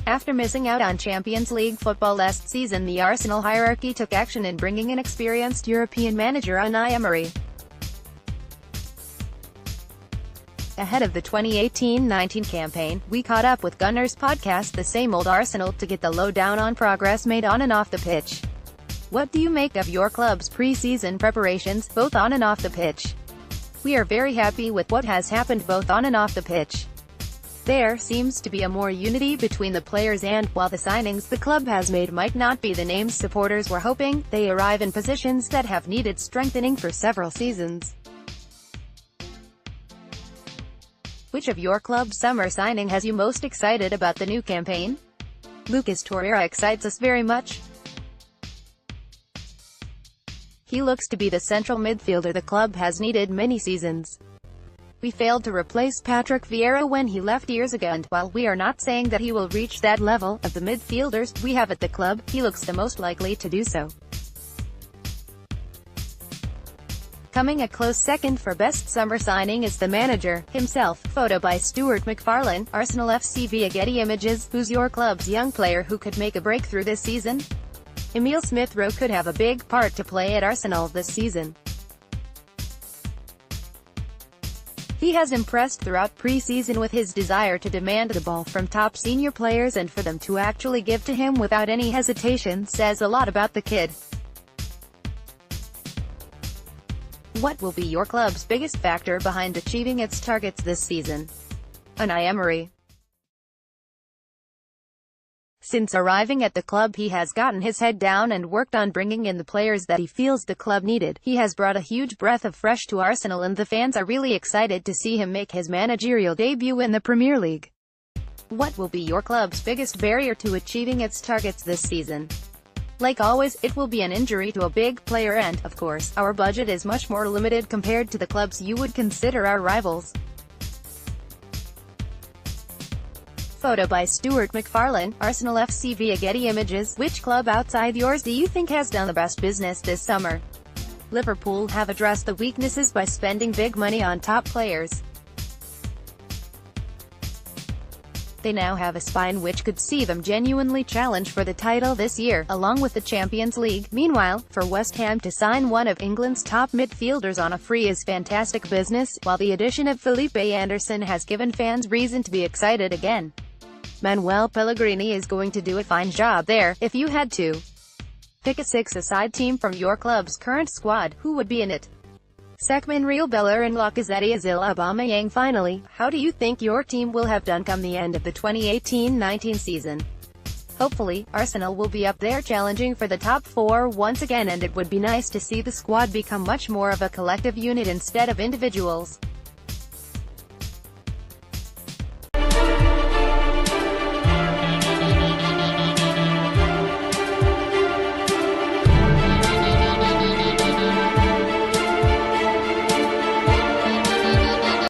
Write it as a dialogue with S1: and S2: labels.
S1: After missing out on Champions League football last season, the Arsenal hierarchy took action in bringing in experienced European manager Unai Emery. Ahead of the 2018-19 campaign, we caught up with Gunners podcast The Same Old Arsenal to get the lowdown on progress made on and off the pitch. What do you make of your club's pre-season preparations, both on and off the pitch? We are very happy with what has happened both on and off the pitch. There seems to be a more unity between the players and, while the signings the club has made might not be the names supporters were hoping, they arrive in positions that have needed strengthening for several seasons. Which of your club's summer signing has you most excited about the new campaign? Lucas Torreira excites us very much. He looks to be the central midfielder the club has needed many seasons. We failed to replace Patrick Vieira when he left years ago, and while we are not saying that he will reach that level of the midfielders we have at the club, he looks the most likely to do so. Coming a close second for best summer signing is the manager himself. Photo by Stuart McFarlane, Arsenal FC via Getty Images. Who's your club's young player who could make a breakthrough this season? Emile Smith-Rowe could have a big part to play at Arsenal this season. He has impressed throughout pre-season with his desire to demand the ball from top senior players, and for them to actually give to him without any hesitation says a lot about the kid. What will be your club's biggest factor behind achieving its targets this season? Unai Emery. Since arriving at the club, he has gotten his head down and worked on bringing in the players that he feels the club needed. He has brought a huge breath of fresh to Arsenal, and the fans are really excited to see him make his managerial debut in the Premier League. What will be your club's biggest barrier to achieving its targets this season? Like always, it will be an injury to a big player, and, of course, our budget is much more limited compared to the clubs you would consider our rivals. Photo by Stuart McFarlane, Arsenal FC via Getty Images. Which club outside yours do you think has done the best business this summer? Liverpool have addressed the weaknesses by spending big money on top players. They now have a spine which could see them genuinely challenge for the title this year, along with the Champions League. Meanwhile, for West Ham to sign one of England's top midfielders on a free is fantastic business, while the addition of Felipe Anderson has given fans reason to be excited again. Manuel Pellegrini is going to do a fine job there. If you had to pick a six-a-side team from your club's current squad, who would be in it? Seckman, Real Beller and Lacazette, Ozil, Aubameyang. Finally, how do you think your team will have done come the end of the 2018-19 season? Hopefully, Arsenal will be up there challenging for the top four once again, and it would be nice to see the squad become much more of a collective unit instead of individuals.